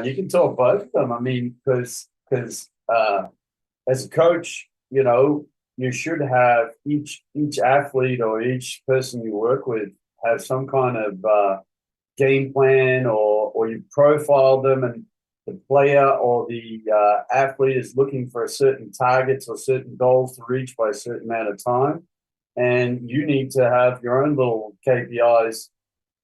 You can talk both of them. I mean, because as a coach, you should have each athlete or each person you work with have some kind of game plan, or you profile them, and the player or the athlete is looking for a certain targets or certain goals to reach by a certain amount of time, and you need to have your own little KPIs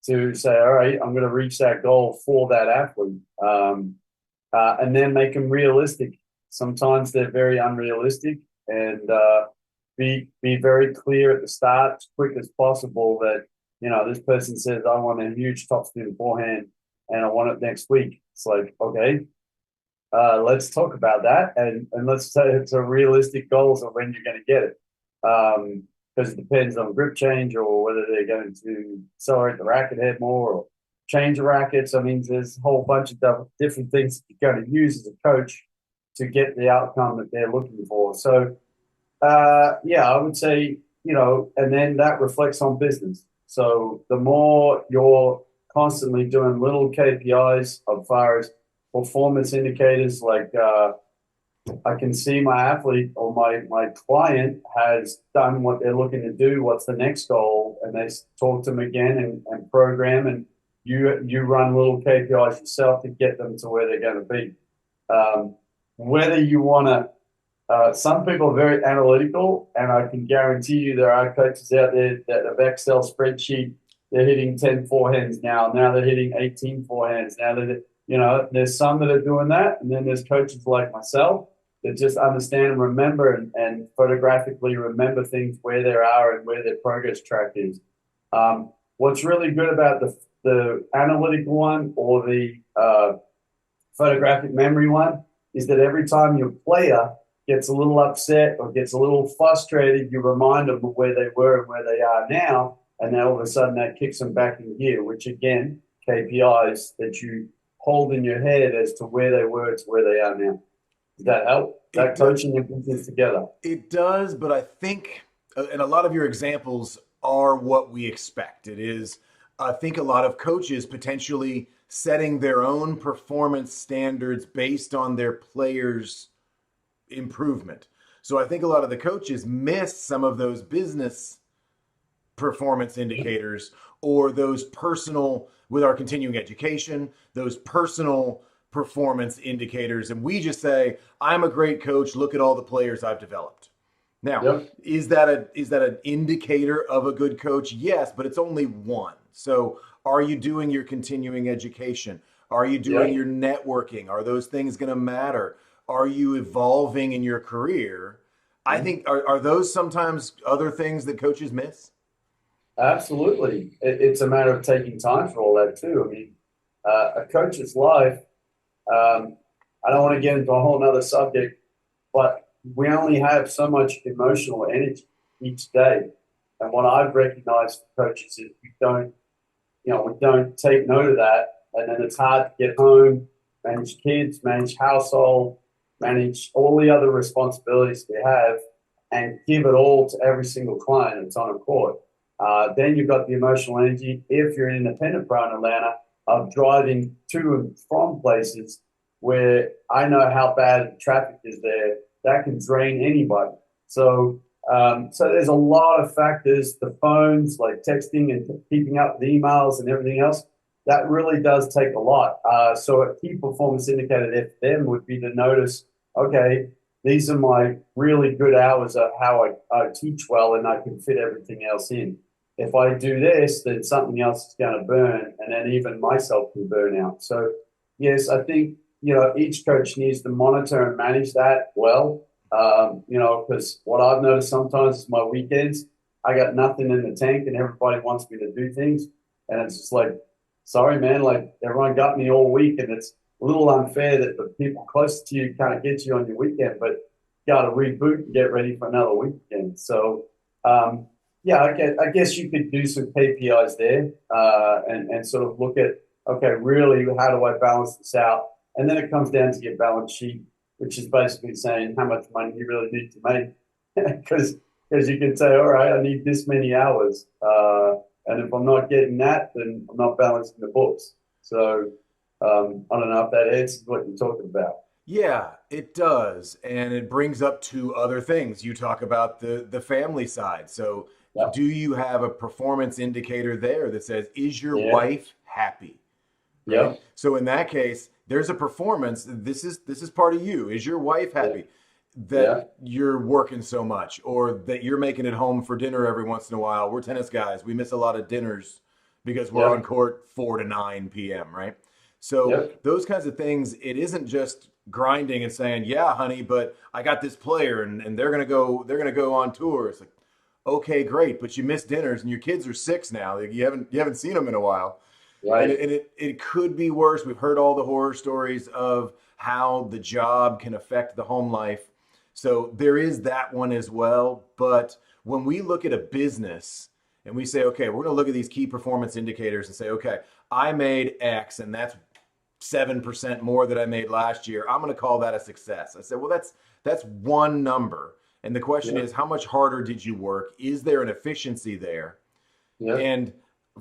to say, all right, I'm going to reach that goal for that athlete, and then make them realistic. Sometimes they're very unrealistic, and be very clear at the start, as quick as possible, that this person says, I want a huge top spin forehand, and I want it next week. It's like, okay, let's talk about that, and let's say it's a realistic goals of when you're going to get it. Because it depends on grip change, or whether they're going to accelerate the racket head more, or change the rackets. I mean, there's a whole bunch of different things that you're going to use as a coach to get the outcome that they're looking for. So, yeah, I would say, and then that reflects on business. So the more you're constantly doing little KPIs as far as performance indicators, like I can see my athlete or my client has done what they're looking to do. What's the next goal? And they talk to them again, and program, and you run little KPIs yourself to get them to where they're going to be. Whether you want to, some people are very analytical, and I can guarantee you there are coaches out there that have Excel spreadsheet. They're hitting 10 forehands now. Now they're hitting 18 forehands. Now there's some that are doing that, and then there's coaches like myself that just understand and remember, and photographically remember things, where they are and where their progress track is. What's really good about the analytical one, or the photographic memory one, is that every time your player gets a little upset or gets a little frustrated, you remind them of where they were and where they are now, and then all of a sudden that kicks them back in gear, which again, KPIs that you hold in your head as to where they were to where they are now. Does that help? That coaching and business together. It does, but I think, and a lot of your examples are what we expect. It is, I think, a lot of coaches potentially setting their own performance standards based on their players' improvement. So I think a lot of the coaches miss some of those business performance indicators, or those personal, with our continuing education, those personal performance indicators. And we just say, I'm a great coach, look at all the players I've developed. Now, Yep. is that an indicator of a good coach? Yes, but it's only one. So are you doing your continuing education? Are you doing Yep. your networking? Are those things going to matter? Are you evolving in your career? I think, are those sometimes other things that coaches miss? Absolutely. It's a matter of taking time for all that too. I mean, a coach's life, I don't want to get into a whole nother subject, but we only have so much emotional energy each day. And what I've recognized for coaches is we don't take note of that. And then it's hard to get home, manage kids, manage household, manage all the other responsibilities we have, and give it all to every single client that's on a court. Then you've got the emotional energy, if you're an independent pro in Atlanta, of driving to and from places where I know how bad the traffic is there. That can drain anybody. So there's a lot of factors. The phones, like texting and keeping up with emails and everything else, that really does take a lot. So a key performance indicator there for them would be to notice, okay, these are my really good hours of how I teach well, and I can fit everything else in. If I do this, then something else is going to burn, and then even myself can burn out. So, yes, I think, each coach needs to monitor and manage that well. Because what I've noticed sometimes is my weekends, I got nothing in the tank, and everybody wants me to do things. And it's just like, sorry, man, like everyone got me all week, and it's a little unfair that the people close to you kind of get you on your weekend, but you got to reboot and get ready for another weekend. So, yeah, I guess you could do some KPIs there, and sort of look at, okay, really, how do I balance this out? And then it comes down to your balance sheet, which is basically saying how much money you really need to make. Because you can say, all right, I need this many hours. And if I'm not getting that, then I'm not balancing the books. So, I don't know if that answers what you're talking about. Yeah, it does. And it brings up two other things. You talk about the family side. So, Yeah, do you have a performance indicator there that says, is your yeah, wife happy? yeah, Right? So in that case, there's a performance. This is part of you. Is your wife yeah, happy yeah, that you're working so much or that you're making it home for dinner every once in a while? We're tennis guys. We miss a lot of dinners because we're yeah, on court 4 to 9 p.m., right? So yeah, those kinds of things, it isn't just grinding and saying, "Yeah, honey, but I got this player and they're going to go on tour." It's like, "Okay, great, but you missed dinners and your kids are 6 now. Like, you haven't seen them in a while." And right, it could be worse. We've heard all the horror stories of how the job can affect the home life. So there is that one as well. But when we look at a business and we say, okay, we're going to look at these key performance indicators and say, okay, I made X and that's 7% more that I made last year. I'm going to call that a success. I said, well, that's one number. And the question yeah, is, how much harder did you work? Is there an efficiency there? yeah, And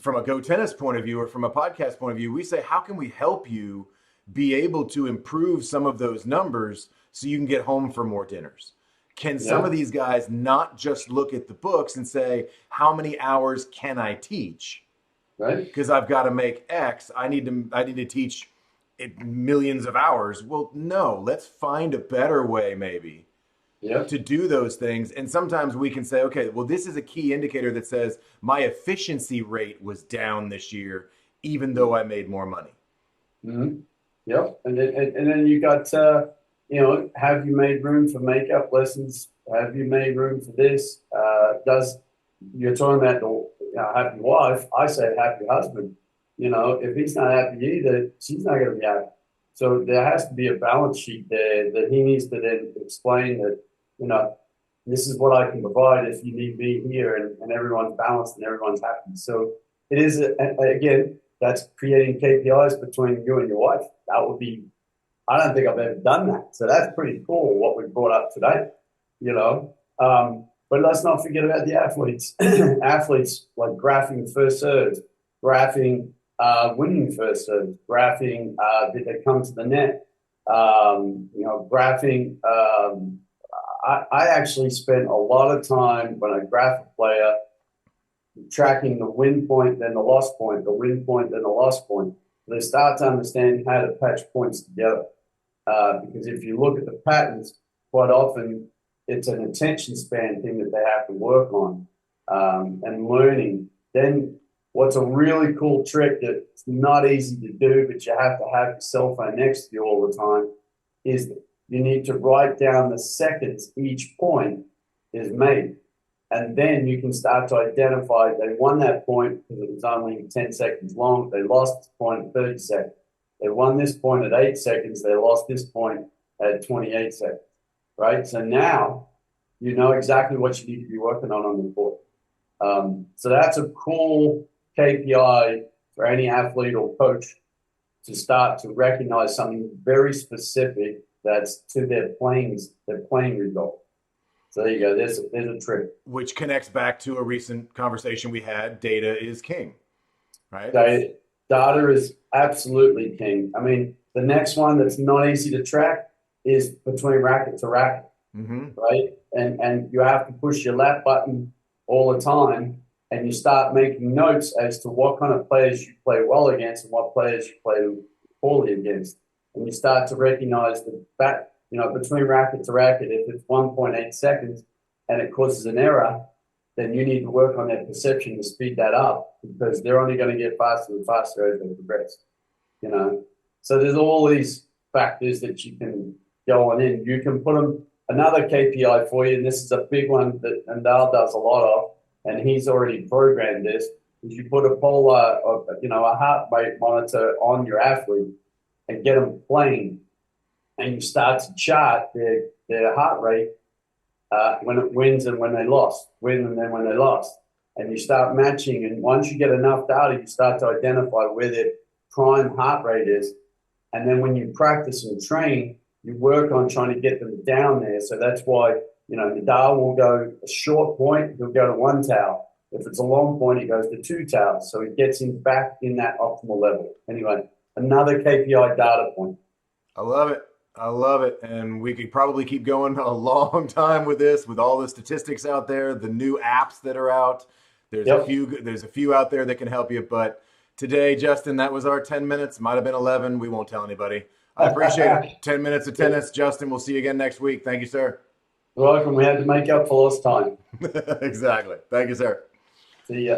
from a Go Tennis point of view or from a podcast point of view, we say, how can we help you be able to improve some of those numbers so you can get home for more dinners? Can some yeah, of these guys not just look at the books and say, how many hours can I teach? right, Because I've got to make X. I need to teach it millions of hours. Well, no, let's find a better way maybe yeah, to do those things. And sometimes we can say, okay, well, this is a key indicator that says my efficiency rate was down this year, even though I made more money. mm-hmm. Yep. And then you got, have you made room for makeup lessons? Have you made room for this? You're talking about the happy wife? I say happy husband. If he's not happy either, she's not going to be happy. So there has to be a balance sheet there that he needs to then explain that, you know, this is what I can provide if you need me here, and everyone's balanced and everyone's happy. So it is, again, that's creating KPIs between you and your wife. That would be, I don't think I've ever done that. So that's pretty cool what we brought up today, you know. But let's not forget about the athletes. Athletes like graphing first serves, graphing winning first serves, graphing did they come to the net, graphing. I actually spent a lot of time when I graph a player tracking the win point, then the loss point, the win point, then the loss point. They start to understand how to patch points together. Because if you look at the patterns, quite often it's an attention span thing that they have to work on and learning. Then what's a really cool trick that's not easy to do, but you have to have your cell phone next to you all the time, is you need to write down the seconds each point is made. And then you can start to identify they won that point because it was only 10 seconds long. They lost this point at 30 seconds. They won this point at 8 seconds. They lost this point at 28 seconds, right? So now you know exactly what you need to be working on the court. So that's a cool KPI for any athlete or coach to start to recognize something very specific that's to their playing result. So there you go. There's a trick. Which connects back to a recent conversation we had. Data is king, right? Data, data is absolutely king. I mean, the next one that's not easy to track is between racket to racket, Mm-hmm. right? And you have to push your lap button all the time, and you start making notes as to what kind of players you play well against and what players you play poorly against. And you start to recognize that between racket to racket, if it's 1.8 seconds and it causes an error, then you need to work on their perception to speed that up because they're only going to get faster and faster as they progress. You know, so there's all these factors that you can go on in. You can put them another KPI for you, and this is a big one that Andal does a lot of, and he's already programmed this. Is you put a polar, a heart rate monitor on your athlete and get them playing, and you start to chart their heart rate when it wins and when they lost, win and then when they lost. And you start matching. And once you get enough data, you start to identify where their prime heart rate is. And then when you practice and train, you work on trying to get them down there. So that's why, Nadal will go a short point, he'll go to one towel. If it's a long point, he goes to two towels. So he gets him back in that optimal level. Anyway, another KPI data point. I love it. I love it. And we could probably keep going a long time with this, with all the statistics out there, the new apps that are out. Yep. There's a few out there that can help you. But today, Justin, that was our 10 minutes. Might have been 11. We won't tell anybody. I appreciate it. 10 minutes of tennis. Justin, we'll see you again next week. Thank you, sir. Welcome. We had to make up for lost time. Exactly. Thank you, sir. See ya.